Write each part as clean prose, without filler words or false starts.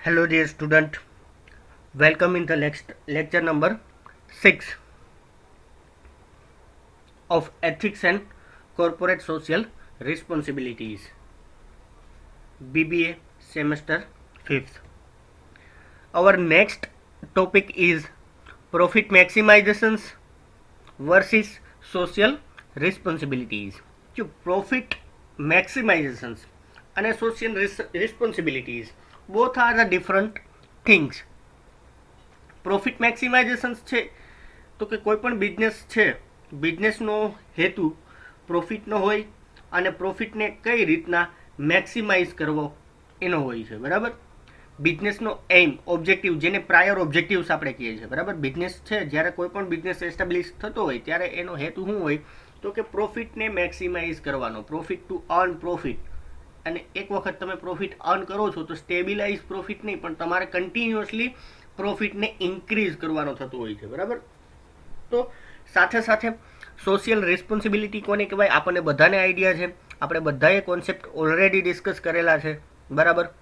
Hello, dear student. Welcome in the next lecture number 6 of Ethics and Corporate Social Responsibilities, BBA semester 5th. Our next topic is profit maximizations versus social responsibilities. So, profit maximizations and social responsibilities both are the different things. Profit maximization છે તો કે કોઈ પણ business છે, બિઝનેસનો હેતુ પ્રોફિટનો હોય અને પ્રોફિટને કઈ રીતના મેક્સિમાઇઝ કરવો એનો હોય છે, બરાબર. બિઝનેસનો એઇમ, ઓબ્જેક્ટિવ, જેને પ્રાયર ઓબ્જેક્ટિવ્સ આપણે કહીએ છીએ, બરાબર. બિઝનેસ છે, જ્યારે કોઈ પણ બિઝનેસ એસ્ટાબ્લિશ થતો હોય ત્યારે એનો હેતુ શું હોય તો કે પ્રોફિટને મેક્સિમાઇઝ કરવાનો, પ્રોફિટ ટુ અર્ન પ્રોફિટ. અને એક વખત તમે પ્રોફિટ અર્ન કરો છો તો સ્ટેબિલાઇઝ પ્રોફિટ નહીં, પણ તમારે કન્ટિન્યુઅસલી પ્રોફિટને ઇન્ક્રીઝ કરવાનો થતો હોય છે, બરાબર. તો સાથે સાથે સોશિયલ રિસ્પોન્સિબિલિટી કોને કહેવાય આપણને બધાને આઈડિયા છે, આપણે બધાએ કોન્સેપ્ટ ઓલરેડી ડિસ્કસ કરેલા છે, બરાબર.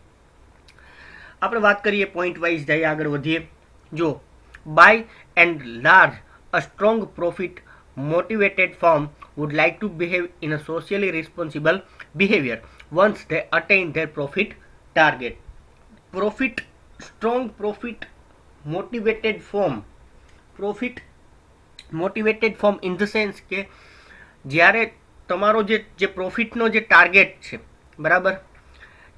આપણે વાત કરીએ પોઈન્ટ વાઇઝ જઈએ, આગળ વધીએ. જો by and large a strong profit motivated firm would like to behave in a socially responsible behavior once they attain their profit target. Strong profit motivated firm, profit motivated firm in the sense કે જ્યારે તમારો જે પ્રોફિટનો જે target છે, બરાબર,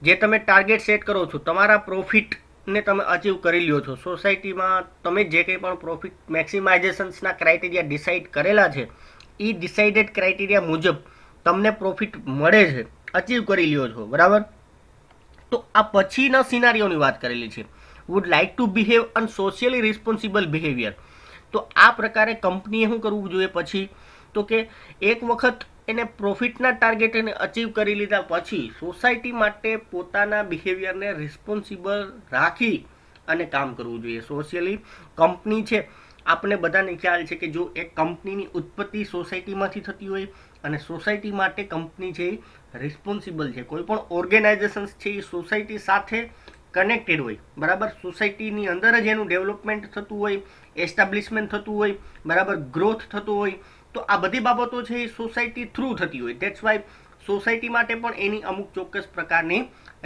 જે તમે target set કરો છો, તમારા પ્રોફિટને તમે અચીવ કરી લ્યો છો સોસાયટીમાં, તમે જે કંઈ પણ પ્રોફિટ મેક્સિમાઇઝેશન્સના ક્રાઇટેરિયા ડિસાઇડ કરેલા છે એ ડિસાઇડેડ ક્રાઇટેરિયા મુજબ તમને પ્રોફિટ મળે છે, અચીવ કરી લ્યો છો, બરાબર. તો આ પછીના સિનારીઓની વાત કરેલી છે. Would like to behave an socially responsible behaviour. તો આ પ્રકારે કંપનીએ શું કરવું જોઈએ પછી તો કે એક વખત એને પ્રોફિટના ટાર્ગેટને અચીવ કરી લીધા પછી સોસાયટી માટે પોતાના બિહેવિયરને રિસ્પોન્સિબલ રાખી અને કામ કરવું જોઈએ. સોશિયલી કંપની છે, આપણે બધાને ખ્યાલ છે કે જો એક કંપનીની ઉત્પત્તિ સોસાયટીમાંથી થતી હોય અને સોસાયટી માટે કંપની છે એ રિસ્પોન્સિબલ છે. કોઈ પણ ઓર્ગેનાઇઝેશન્સ છે એ સોસાયટી સાથે કનેક્ટેડ હોય, બરાબર. સોસાયટીની અંદર જ એનું ડેવલપમેન્ટ થતું હોય, એસ્ટાબ્લિશમેન્ટ થતું હોય, બરાબર, ગ્રોથ થતું હોય. તો આ બધી બાબતો છે એ સોસાયટી થ્રુ થતી હોય. ધેટ્સ વાય સોસાયટી માટે પણ એની અમુક ચોક્કસ પ્રકારની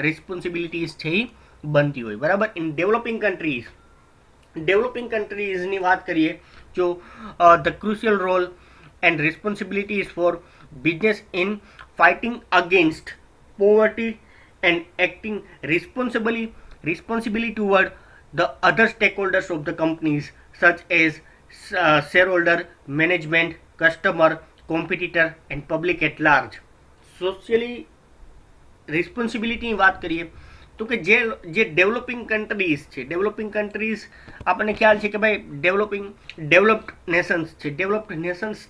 રિસ્પોન્સિબિલિટીઝ છે એ બનતી હોય, બરાબર. ઇન ડેવલપિંગ કન્ટ્રીઝની વાત કરીએ જો the crucial role and responsibilities for business in fighting against poverty and acting responsibly toward the other stakeholders of the companies such as shareholder, management, customer, competitor and public at large. Socially રિસ્પોન્સિબિલિટીની વાત કરીએ તો કે જે developing countries છે, developing countries આપણને ખ્યાલ છે કે ભાઈ ડેવલપ્ડ નેશન્સ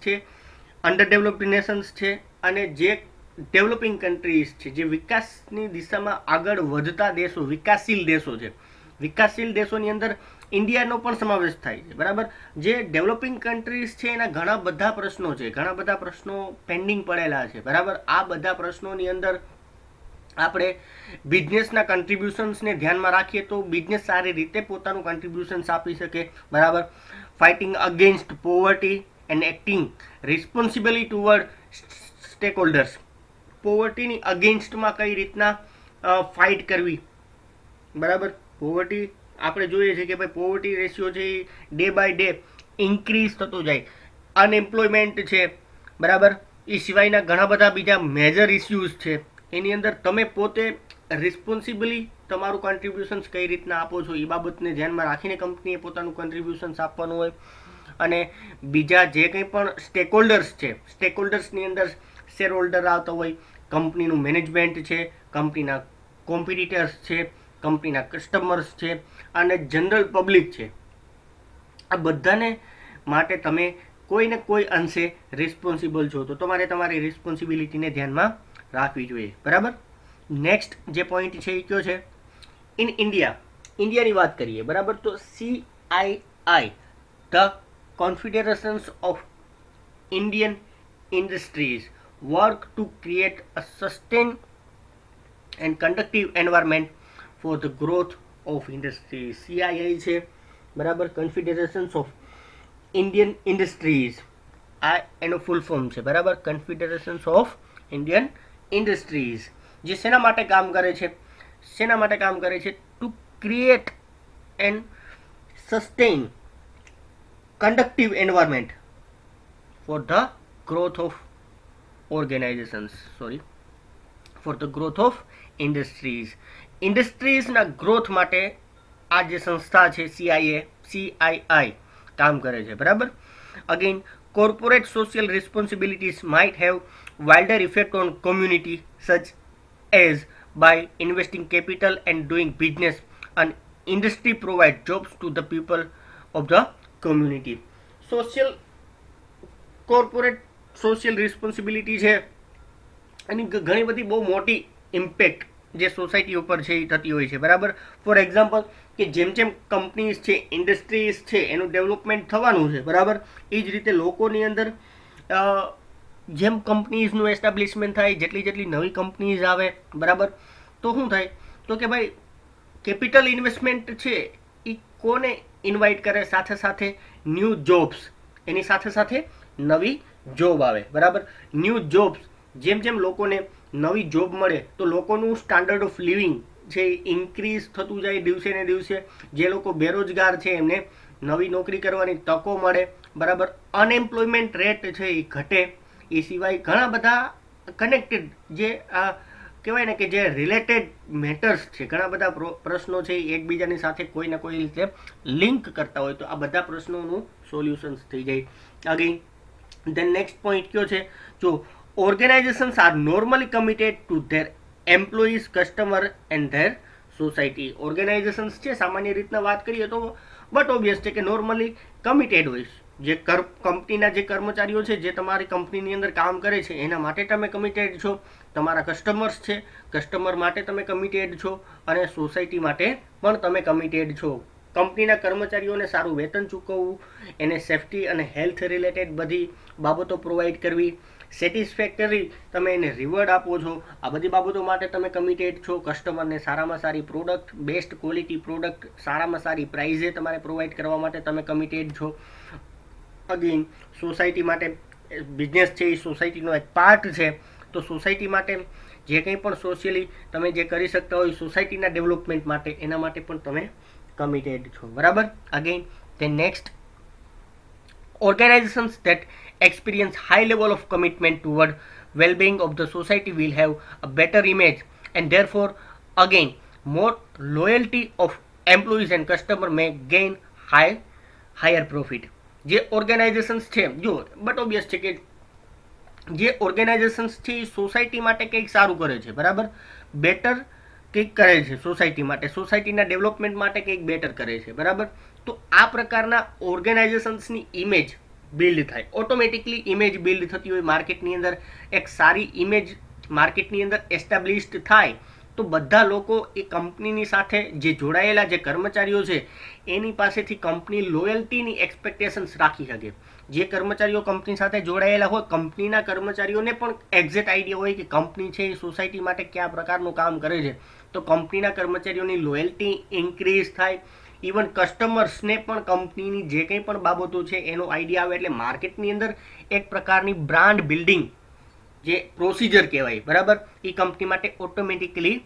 છે, અંડર ડેવલપ્ડ નેશન્સ છે, અને જે ડેવલપિંગ કન્ટ્રીઝ છે, જે વિકાસની દિશામાં આગળ વધતા દેશો, વિકાસશીલ દેશો છે. વિકાસશીલ દેશોની અંદર ઇન્ડિયાનો પણ સમાવેશ થાય છે, બરાબર. જે ડેવલપિંગ કન્ટ્રીઝ છે એના ઘણા બધા પ્રશ્નો છે, ઘણા બધા પ્રશ્નો પેન્ડિંગ પડેલા છે, બરાબર. આ બધા પ્રશ્નોની અંદર આપણે બિઝનેસના કન્ટ્રીબ્યુશન્સને ધ્યાનમાં રાખીએ તો બિઝનેસ સારી રીતે પોતાનું કન્ટ્રીબ્યુશન્સ આપી શકે, બરાબર. Fighting against poverty and acting responsibly toward stakeholders. પોવર્ટીની અગેન્સ્ટમાં કઈ રીતના ફાઇટ કરવી, બરાબર. પોવર્ટી આપણે જોઈએ છીએ કે ભાઈ પોવર્ટી રેશિયો છે એ ડે બાય ડે ઇન્ક્રીઝ થતો જાય. અનએમ્પ્લોયમેન્ટ છે, બરાબર. એ સિવાયના ઘણા બધા બીજા મેજર ઇસ્યુઝ છે. એની અંદર તમે પોતે રિસ્પોન્સિબલી તમારું કન્ટ્રીબ્યુશન્સ કઈ રીતના આપો છો એ બાબતને ધ્યાનમાં રાખીને કંપનીએ પોતાનું કન્ટ્રીબ્યુશન્સ આપવાનું હોય. અને બીજા જે કંઈ પણ સ્ટેકહોલ્ડર્સ છે, સ્ટેકહોલ્ડર્સની અંદર શેર હોલ્ડર આવતા હોય, કંપનીનું મેનેજમેન્ટ છે, કંપનીના કોમ્પિટિટર્સ છે, કંપનીના કસ્ટમર્સ છે અને જનરલ પબ્લિક છે. આ બધાને માટે તમે કોઈને કોઈ અંશે રિસ્પોન્સિબલ છો, તો તમારે તમારી રિસ્પોન્સિબિલિટીને ધ્યાનમાં રાખવી જોઈએ, બરાબર. નેક્સ્ટ જે પોઈન્ટ છે એ કયો છે, ઇન ઇન્ડિયાની વાત કરીએ, બરાબર. તો CII, the confederations of Indian industries, work to create a sustained and conducive environment for the growth of industries, CII છે બરાબર, કન્ફેડરેશન ઓફ ઇન્ડિયન ઇન્ડસ્ટ્રીઝ, આ એનો ફૂલ ફોર્મ છે બરાબર, કન્ફેડરેશન ઓફ ઇન્ડિયન ઇન્ડસ્ટ્રીઝ. જે શેના માટે કામ કરે છે, શેના માટે કામ કરે છે? To create and sustain conducive environment for the growth of organizations, for the growth of industries. ઇન્ડસ્ટ્રીઝના ગ્રોથ માટે આ જે સંસ્થા છે CII કામ કરે છે બરાબર. Again corporate social responsibilities might have wider effect on community such as by investing capital and doing business, and industry provide jobs to the people of the community. Corporate social responsibility છે એની ઘણી બધી બહુ મોટી impact જે society ઉપર છે એ થતી હોય છે બરાબર. ફોર એક્ઝામ્પલ કે જેમ જેમ કંપનીઝ છે, ઇન્ડસ્ટ્રીઝ છે, એનું ડેવલપમેન્ટ થવાનું છે બરાબર, એ જ રીતે લોકોની અંદર જેમ કંપનીઝનું એસ્ટાબ્લિશમેન્ટ થાય, જેટલી નવી કંપનીઝ આવે બરાબર, તો શું થાય તો કે ભાઈ કેપિટલ ઇન્વેસ્ટમેન્ટ છે એ કોને ઇન્વાઇટ કરે, સાથે સાથે ન્યૂ જોબ્સ, એની સાથે સાથે નવી જોબ આવે બરાબર. ન્યૂ જોબ્સ, જેમ જેમ લોકોને નવી જોબ મળે તો લોકોનું સ્ટાન્ડર્ડ ઓફ લિવિંગ છે એ ઇન્ક્રીઝ થતું જાય દિવસે ને દિવસે. જે લોકો બેરોજગાર છે એમને નવી નોકરી કરવાની તકો મળે બરાબર. અનએમ્પ્લોયમેન્ટ રેટ છે એ ઘટે. એ સિવાય ઘણા બધા કનેક્ટેડ જે કહેવાય ને કે જે રિલેટેડ મેટર્સ છે, ઘણા બધા પ્રશ્નો છે એ એકબીજાની સાથે કોઈ ને કોઈ રીતે લિંક કરતા હોય, તો આ બધા પ્રશ્નોનું સોલ્યુશન્સ થઈ જાય. અગેન ધેન નેક્સ્ટ પોઈન્ટ કયો છે, જો organizations are normally committed to their employees, customer and their society. Organizations છે સામાન્ય રીતના વાત કરીએ તો બટ ઓબ્વિયસ છે કે નોર્મલી કમિટેડ હોય. જે કંપનીના જે કર્મચારીઓ છે, જે તમારી કંપનીની અંદર કામ કરે છે, એના માટે તમે કમિટેડ છો. તમારા કસ્ટમર્સ છે, કસ્ટમર માટે તમે કમિટેડ છો, અને સોસાયટી માટે પણ તમે કમિટેડ છો. કંપનીના કર્મચારીઓને સારું વેતન ચૂકવવું, એને સેફ્ટી અને હેલ્થ રિલેટેડ બધી બાબતો પ્રોવાઈડ કરવી, સેટિસ્ફેક્ટરી તમે એને રિવોર્ડ આપો છો, આ બધી બાબતો માટે તમે કમિટેડ છો. કસ્ટમરને સારામાં સારી પ્રોડક્ટ, બેસ્ટ ક્વોલિટી પ્રોડક્ટ સારામાં સારી પ્રાઇઝે તમારે પ્રોવાઈડ કરવા માટે તમે કમિટેડ છો. અગેન સોસાયટી માટે બિઝનેસ છે એ સોસાયટીનો એક પાર્ટ છે, તો સોસાયટી માટે જે કંઈ પણ સોશિયલી તમે જે કરી શકતા હોય સોસાયટીના ડેવલપમેન્ટ માટે, એના માટે પણ તમે કમિટેડ છો બરાબર. Again the next, organizations that experience high level of commitment toward well-being of the society will have a better image and therefore again more loyalty of employees and customer may gain higher profit. જે organisations છે, જો but obvious છે કે જે organisations છે એ society માટે કંઈક સારું કરે છે બરાબર, બેટર કંઈક કરે છે સોસાયટી માટે, સોસાયટીના ડેવલપમેન્ટ માટે કંઈક બેટર કરે છે બરાબર. તો આ પ્રકારના ઓર્ગેનાઇઝેશન્સની ઇમેજ બિલ્ડ થાય, ઓટોમેટિકલી ઇમેજ બિલ્ડ થતી હોય માર્કેટની અંદર. એક સારી ઇમેજ માર્કેટની અંદર એસ્ટાબ્લિશ્ડ થાય તો બધા લોકો એ કંપનીની સાથે જે જોડાયેલા જે કર્મચારીઓ છે એની પાસેથી કંપની લોયલ્ટીની એક્સપેક્ટેશન્સ રાખી શકે. જે કર્મચારીઓ કંપની સાથે જોડાયેલા હોય, કંપનીના કર્મચારીઓને પણ એક્ઝેક્ટ આઈડિયા હોય કે કંપની છે એ સોસાયટી માટે કયા પ્રકારનું કામ કરે છે, તો કંપનીના કર્મચારીઓની લોયલ્ટી ઇન્ક્રીઝ થાય. ઇવન કસ્ટમર્સને પણ કંપનીની જે કંઈ પણ બાબતો છે એનો આઈડિયા આવે, એટલે માર્કેટની અંદર એક પ્રકારની બ્રાન્ડ બિલ્ડિંગ જે પ્રોસિજર કહેવાય બરાબર, એ કંપની માટે ઓટોમેટિકલી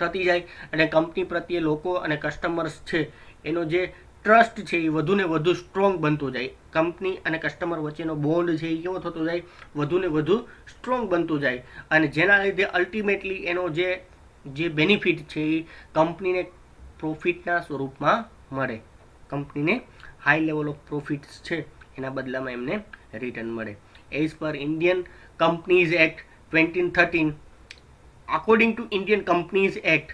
થતી જાય, અને કંપની પ્રત્યે લોકો અને કસ્ટમર્સ છે એનો જે ટ્રસ્ટ છે એ વધુ ને વધુ સ્ટ્રોંગ બનતો જાય. કંપની અને કસ્ટમર વચ્ચેનો બોન્ડ છે એ કેવો થતો જાય, વધુ ને વધુ સ્ટ્રોંગ બનતો જાય, અને જેના લીધે અલ્ટિમેટલી એનો જે બેનિફિટ છે એ કંપનીને પ્રોફિટના સ્વરૂપમાં મળે. કંપનીને હાઈ લેવલ ઓફ પ્રોફિટ્સ છે એના બદલામાં એમને રિટર્ન મળે. As per Indian companies act 2013, according to Indian companies act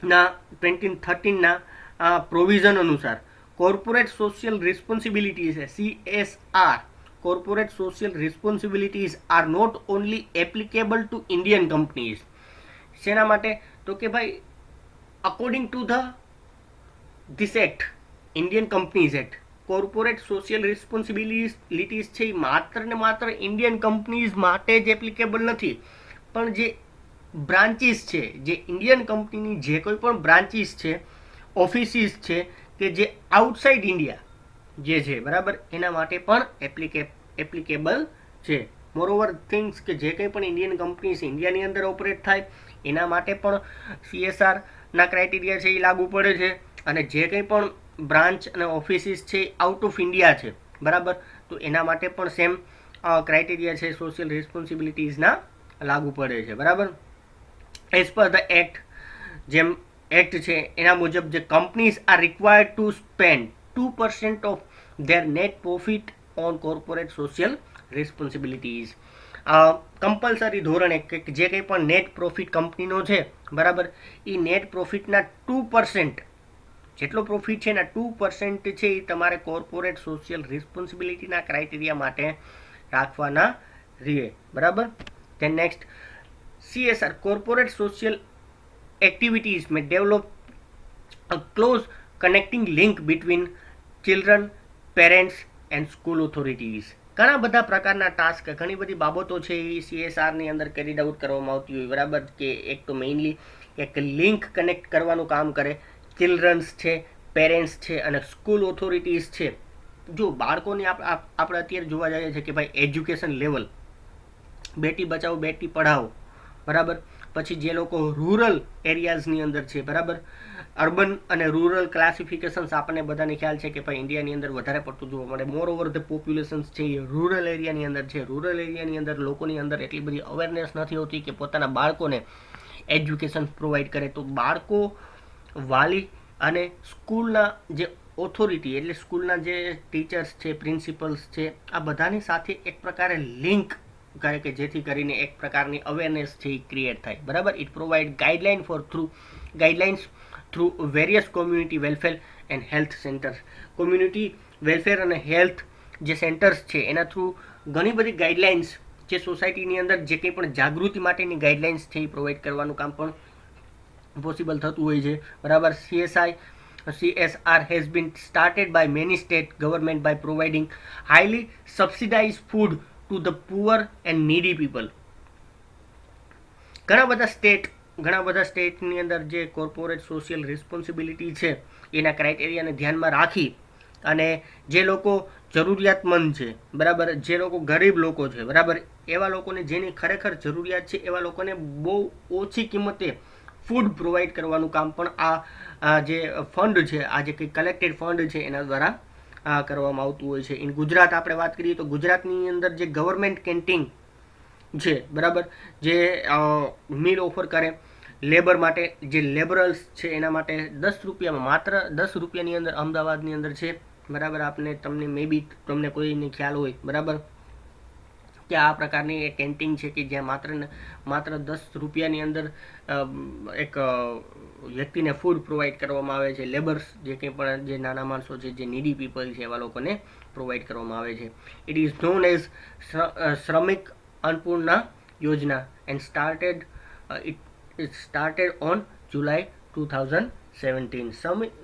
ના 2013ના પ્રોવિઝન અનુસાર corporate social responsibilities CSR, corporate social responsibilities are not only applicable to Indian companies. શેના માટે તો કે ભાઈ according to this act, Indian companies act, corporate social responsibilities છે એ માત્ર ને માત્ર ઇન્ડિયન કંપનીઝ માટે જ એપ્લિકેબલ નથી, પણ જે બ્રાન્ચીસ છે, જે ઇન્ડિયન કંપનીની જે કોઈ પણ બ્રાન્ચીસ છે, ઓફિસીસ છે કે જે આઉટસાઇડ ઇન્ડિયા જે છે, બરાબર, એના માટે પણ એપ્લિકેબલ છે. મોરઓવર થિંગ્સ કે જે કંઈ પણ ઇન્ડિયન કંપનીઝ ઇન્ડિયાની અંદર ઓપરેટ થાય એના માટે પણ CSRના ક્રાઇટેરિયા છે એ લાગુ પડે છે. અને જે કંઈ પણ બ્રાન્ચ અને ઓફિસીસ છે આઉટ ઓફ ઇન્ડિયા છે, બરાબર, તો એના માટે પણ સેમ ક્રાઇટેરિયા છે સોશિયલ રિસ્પોન્સિબિલિટીઝના લાગુ પડે છે, બરાબર. એઝ પર ધ એક્ટ, જેમ એક્ટ છે એના મુજબ જે companies are required to spend 2% of their net profit on corporate social responsibilities. Compulsory ધોરણે જે કંઈ પણ નેટ પ્રોફિટ કંપનીનો છે, બરાબર, એ નેટ પ્રોફિટના 2%, જેટલો પ્રોફિટ છે એના 2% છે એ તમારે કોર્પોરેટ સોશિયલ રિસ્પોન્સિબિલિટીના ક્રાઇટેરિયા માટે રાખવાના રહે, બરાબર. Than next, CSR corporate social activities may develop a close connecting link between children, parents and school authorities. ઘણા બધા પ્રકારના ટાસ્ક, ઘણી બધી બાબતો છે એ CSRની અંદર કેરીડ આઉટ કરવામાં આવતી હોય, બરાબર, કે એક તો મેઇનલી એક લિંક કનેક્ટ કરવાનું કામ કરે. ચિલ્ડ્રન્સ છે, પેરેન્ટ્સ છે અને સ્કૂલ ઓથોરિટીઝ છે. જો બાળકોની આપણે અત્યારે જોવા જઈએ છીએ કે ભાઈ એજ્યુકેશન લેવલ, બેટી બચાવો બેટી પઢાઓ, બરાબર, પછી જે લોકો રૂરલ એરિયાઝની અંદર છે, બરાબર, અર્બન અને રૂરલ ક્લાસિફિકેશન્સ આપણને બધાને ખ્યાલ છે કે ભાઈ ઇન્ડિયાની અંદર વધારે પડતું જોવા મળે. મોર ઓવર ધ પોપ્યુલેશન્સ છે એ રૂરલ એરિયાની અંદર છે. રૂરલ એરિયાની અંદર લોકોની અંદર એટલી બધી અવેરનેસ નથી હોતી કે પોતાના બાળકોને એજ્યુકેશન પ્રોવાઈડ કરે. તો બાળકો, વાલી અને સ્કૂલના જે ઓથોરિટી એટલે સ્કૂલના જે ટીચર્સ છે, પ્રિન્સિપલ્સ છે, આ બધાની સાથે એક પ્રકારે લિંક કરે કે જેથી કરીને એક પ્રકારની અવેરનેસ છે એ ક્રિએટ થાય, બરાબર. It provide guidelines through various community welfare and health centres. Community welfare અને હેલ્થ જે સેન્ટર્સ છે એના થ્રુ ઘણી બધી ગાઈડલાઇન્સ જે સોસાયટીની અંદર જે કંઈ પણ જાગૃતિ માટેની ગાઈડલાઇન્સ છે એ પ્રોવાઈડ કરવાનું કામ પણ પોસિબલ થતું હોય છે, બરાબર. CSR has been started by many state government by providing highly subsidized food to the poor and needy people. ઘણા બધા સ્ટેટની અંદર જે કોર્પોરેટ સોશિયલ રિસ્પોન્સિબિલિટી છે એના ક્રાઇટેરિયાને ધ્યાનમાં રાખી અને જે લોકો જરૂરિયાતમંદ છે, બરાબર, જે લોકો ગરીબ લોકો છે, બરાબર, એવા લોકોને જેની ખરેખર જરૂરિયાત છે એવા લોકોને બહુ ઓછી કિંમતે ફૂડ પ્રોવાઈડ કરવાનું કામ પણ આ જે ફંડ છે, આ જે કંઈ કલેક્ટેડ ફંડ છે એના દ્વારા કરવામાં આવતું હોય છે. ઇન ગુજરાત આપણે વાત કરીએ તો ગુજરાતની અંદર જે ગવર્મેન્ટ કેન્ટીન છે, બરાબર, જે મીલ ઓફર કરે લેબર માટે, જે લેબરર્સ છે એના માટે 10 રૂપિયામાં, માત્ર 10 રૂપિયાની અંદર અમદાવાદની અંદર છે, બરાબર. તમને મે બી તમને કોઈને ખ્યાલ હોય, બરાબર, કે આ પ્રકારની એક કેન્ટીન છે કે જ્યાં માત્ર 10 રૂપિયાની અંદર એક વ્યક્તિને ફૂડ પ્રોવાઈડ કરવામાં આવે છે. લેબર્સ જે કંઈ પણ જે નાના માણસો છે, જે નીડી પીપલ છે, એવા લોકોને પ્રોવાઈડ કરવામાં આવે છે. ઇટ ઇઝ નોન એઝ શ્રમિક અન્નપૂર્ણા યોજના એન્ડ સ્ટાર્ટેડ ઓન જુલાઈ 2017.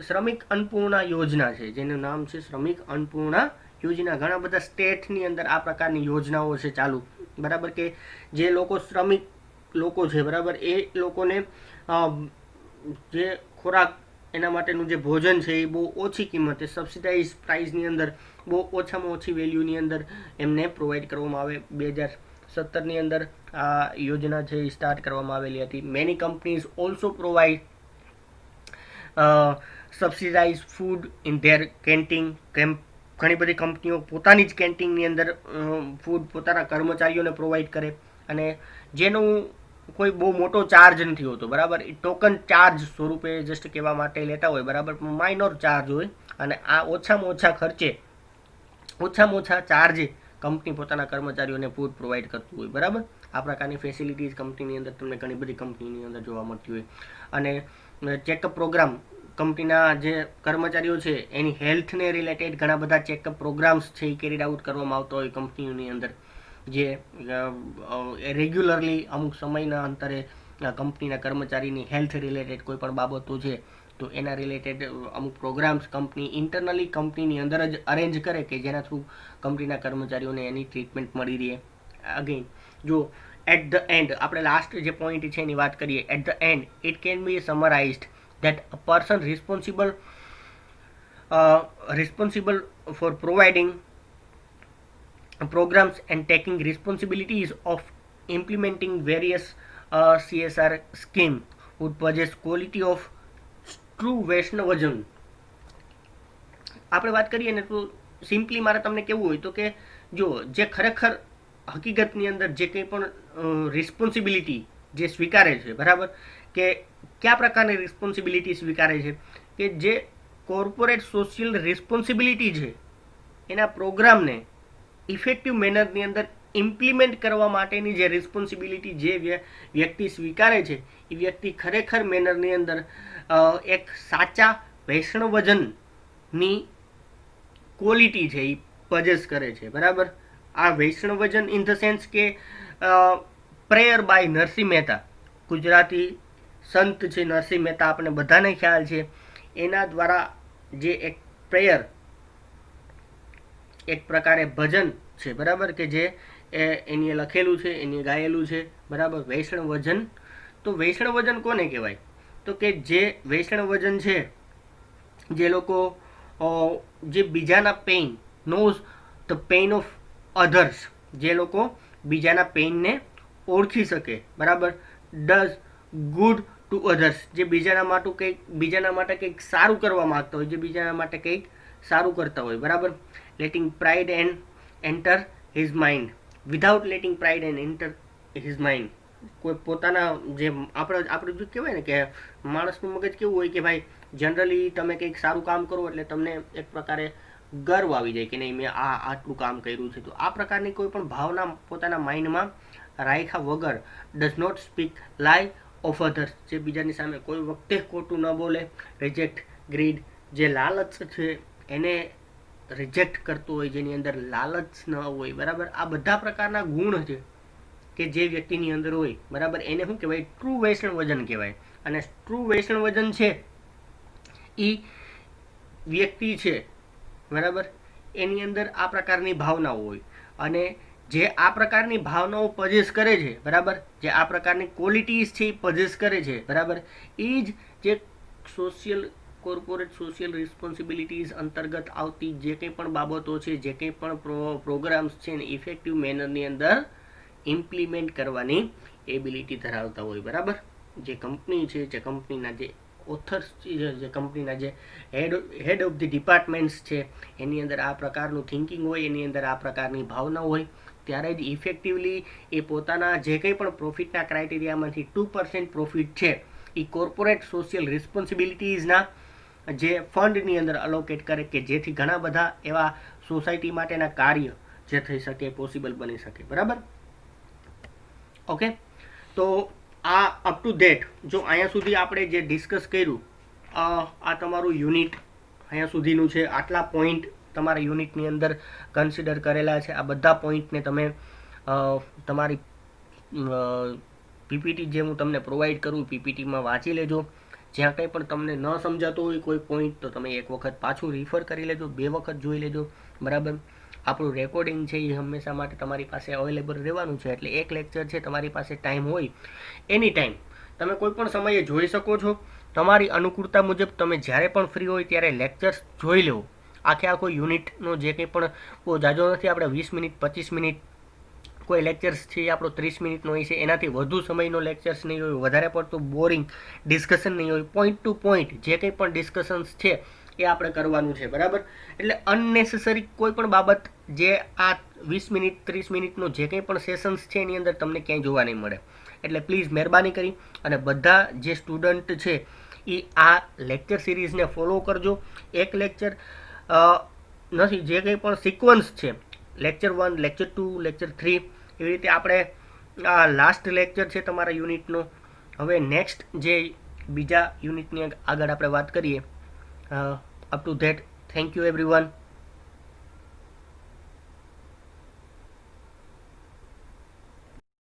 શ્રમિક અન્નપૂર્ણા યોજના છે જેનું નામ છે શ્રમિક અન્નપૂર્ણા યોજના. ઘણા બધા સ્ટેટની અંદર આ પ્રકારની યોજનાઓ છે ચાલુ, બરાબર, કે જે લોકો શ્રમિક લોકો છે, બરાબર, એ લોકોને જે ખોરાક એના માટેનું જે ભોજન છે એ બહુ ઓછી કિંમતે સબસિડાઇઝ પ્રાઇસની અંદર બહુ ઓછામાં ઓછી વેલ્યુની અંદર એમને પ્રોવાઈડ કરવામાં આવે. 2017ની અંદર આ યોજના છે એ સ્ટાર્ટ કરવામાં આવેલી હતી. Many companies also provide subsidise food in their canteen. ઘણી બધી કંપનીઓ પોતાની જ કેન્ટીનની અંદર ફૂડ પોતાના કર્મચારીઓને પ્રોવાઈડ કરે અને જેનું કોઈ બહુ મોટો ચાર્જ નથી હોતો, બરાબર. એ ટોકન ચાર્જ સ્વરૂપે જસ્ટ કહેવા માટે લેતા હોય, બરાબર, માઇનોર ચાર્જ હોય અને આ ઓછામાં ઓછા ખર્ચે, ઓછામાં ઓછા ચાર્જે કંપની પોતાના કર્મચારીઓને ફૂડ પ્રોવાઈડ કરતું હોય, બરાબર. આ પ્રકારની ફેસિલિટીઝ કંપનીની અંદર તમને ઘણી બધી કંપનીની અંદર જોવા મળતી હોય. અને ચેકઅપ પ્રોગ્રામ, કંપનીના જે કર્મચારીઓ છે એની હેલ્થને રિલેટેડ ઘણા બધા ચેકઅપ પ્રોગ્રામ્સ છે એ કેરીડ આઉટ કરવામાં આવતો હોય કંપનીઓની અંદર, જે રેગ્યુલરલી અમુક સમયના અંતરે કંપનીના કર્મચારીની હેલ્થ રિલેટેડ કોઈ પણ બાબતો છે તો એના રિલેટેડ અમુક પ્રોગ્રામ્સ કંપની ઇન્ટરનલી કંપનીની અંદર જ અરેન્જ કરે કે જેના થ્રુ કંપનીના કર્મચારીઓને એની ટ્રીટમેન્ટ મળી રહે. અગેન જો એટ ધ એન્ડ આપણે લાસ્ટ જે પોઈન્ટ છે એની વાત કરીએ. At the end it can be summarized that a person responsible for providing programs and taking responsibilities of implementing various CSR scheme would possess quality of true Vaishnavism. આપણે વાત કરીએ ને તો સિમ્પલી મારે તમને કેવું હોય તો કે જો જે ખરેખર હકીકતની અંદર જે કંઈ પણ રિસ્પોન્સિબિલિટી જે સ્વીકારે છે, બરાબર, કે કયા પ્રકારની રિસ્પોન્સિબિલિટી સ્વીકારે છે, કે જે કોર્પોરેટ સોશિયલ રિસ્પોન્સિબિલિટી છે એના પ્રોગ્રામને ઇફેક્ટિવ મેનરની અંદર ઇમ્પ્લિમેન્ટ કરવા માટેની જે રિસ્પોન્સિબિલિટી જે વ્યક્તિ સ્વીકારે છે એ વ્યક્તિ ખરેખર મેનરની અંદર એક સાચા વૈષ્ણવજનની ક્વોલિટી છે એ પજેસ કરે છે, બરાબર. આ વૈષ્ણવજન ઇન ધ સેન્સ કે પ્રેયર બાય નરસિંહ મહેતા, ગુજરાતી સંત છે નરસિંહ મહેતા, આપણે બધાને ખ્યાલ છે. એના દ્વારા જે એક પ્રેયર, એક પ્રકારે ભજન છે, બરાબર, કે જે એની લખેલું છે, એની ગાયેલું છે, બરાબર. વૈષ્ણવજન, તો વૈષ્ણવજન કોને કહેવાય? તો કે જે વૈષ્ણવજન છે, જે લોકો જે બીજાના pain, knows the pain of others, જે લોકો બીજાના પેઇનને ઓળખી શકે, બરાબર. ડઝ ગુડ ટુ અધર્સ, જે બીજાના માટે કંઈક સારું કરવા માગતા હોય, જે બીજાના માટે કંઈક સારું કરતા હોય, બરાબર. Letting pride and enter his mind, without letting pride and enter his mind. કોઈ પોતાના જે આપણે જો કહેવાય ને કે માણસનું મગજ કેવું હોય કે ભાઈ જનરલી તમે કંઈક સારું કામ કરો એટલે તમને એક પ્રકારે ગર્વ આવી જાય કે નહીં મેં આટલું કામ કર્યું છે. તો આ પ્રકારની કોઈ પણ ભાવના પોતાના માઇન્ડમાં રાખ્યા વગર ડઝ નોટ સ્પીક લાય ઓફ અધર્સ, જે બીજાની સામે કોઈ વખતે ખોટું ન બોલે. રિજેક્ટ ગ્રીડ, જે લાલચ છે એને રિજેક્ટ કરતો હોય, જેની અંદર લાલચ ન હોય, બરાબર. આ બધા પ્રકારના ગુણ છે કે જે વ્યક્તિની અંદર હોય, બરાબર, એને શું કહેવાય? ટ્રુ વૈષ્ણવજન કહેવાય. અને ટ્રુ વૈષ્ણવજન છે એ વ્યક્તિ છે, બરાબર, એની અંદર આ પ્રકારની ભાવનાઓ હોય. અને જે આ પ્રકારની ભાવનાઓ પજેસ કરે છે, બરાબર, જે આ પ્રકારની ક્વોલિટીઝ છે એ પજેસ કરે છે, બરાબર, એ જ જે કોર્પોરેટ સોશિયલ રિસ્પોન્સિબિલિટીઝ અંતર્ગત આવતી જે કંઈ પણ બાબતો છે, જે કંઈ પણ પ્રોગ્રામ્સ છે ને ઇફેક્ટિવ મેનરની અંદર ઇમ્પ્લિમેન્ટ કરવાની એબિલિટી ધરાવતા હોય, બરાબર. જે કંપની છે, જે કંપનીના જે ઓથર્સ છે, જે કંપનીના જે હેડ ઓફ ધી ડિપાર્ટમેન્ટ્સ છે, એની અંદર આ પ્રકારનું થિંકિંગ હોય, એની અંદર આ પ્રકારની ભાવના હોય, ત્યારે જ ઇફેક્ટિવલી એ પોતાના જે કંઈ પણ પ્રોફિટના ક્રાઇટેરિયામાંથી 2% પ્રોફિટ છે એ કોર્પોરેટ સોશિયલ રિસ્પોન્સિબિલિટીઝના જે ફંડની અંદર અલોકેટ કરે, કે જેથી ઘણા બધા એવા સોસાયટી માટેના કાર્ય જે થઈ શકે, પોસિબલ બની શકે, બરાબર. ઓકે, તો આ અપ ટુ ડેટ જો અહીંયા સુધી આપણે જે ડિસ્કસ કર્યું, આ તમારું યુનિટ અહીંયા સુધીનું છે. આટલા પોઈન્ટ તમારા યુનિટની અંદર કન્સિડર કરેલા છે. આ બધા પોઈન્ટને તમે તમારી પીપીટી જે હું તમને પ્રોવાઈડ કરું પીપીટીમાં વાંચી લેજો. જ્યાં કંઈ પણ તમને ન સમજાતો હોય કોઈ પોઈન્ટ તો તમે એક વખત પાછું રિફર કરી લેજો, 2 વખત જોઈ લેજો, બરાબર. આપણું રેકોર્ડિંગ છે એ હંમેશા માટે તમારી પાસે અવેલેબલ રહેવાનું છે. એટલે એક લેક્ચર છે તમારી પાસે ટાઈમ હોય એની ટાઈમ તમે કોઈ પણ સમયે જોઈ શકો છો. તમારી અનુકૂળતા મુજબ તમે જ્યારે પણ ફ્રી હોય ત્યારે લેક્ચર્સ જોઈ લેવો. આખો યુનિટનો જે કંઈ પણ બહુ જાજો નથી, આપણે 20 મિનિટ 25 મિનિટ કોઈ લેક્ચર્સ છે આપણો 30 મિનિટનો હોય છે. એનાથી વધુ સમયનો લેક્ચર્સ નહીં હોય, વધારે પડતું બોરિંગ ડિસ્કશન નહીં હોય. પોઈન્ટ ટુ પોઈન્ટ જે કંઈ પણ ડિસ્કશન્સ છે એ આપણે કરવાનું છે, બરાબર. એટલે અનનેસેસરી કોઈ પણ બાબત જે આ 20 મિનિટ 30 મિનિટનો જે કંઈ પણ સેશન્સ છે એની અંદર તમને ક્યાંય જોવા નહીં મળે. એટલે પ્લીઝ મહેરબાની કરી અને બધા જે સ્ટુડન્ટ છે એ આ લેક્ચર સિરીઝને ફોલો કરજો. એક લેક્ચર નથી, જે કંઈ પણ સિક્વન્સ છે, લેક્ચર 1, લેક્ચર 2, લેક્ચર 3, એવી રીતે આપણે આ લાસ્ટ લેક્ચર છે તમારા યુનિટનો. હવે નેક્સ્ટ જે બીજા યુનિટની આગળ આપણે વાત કરીએ. Up to that, thank you everyone.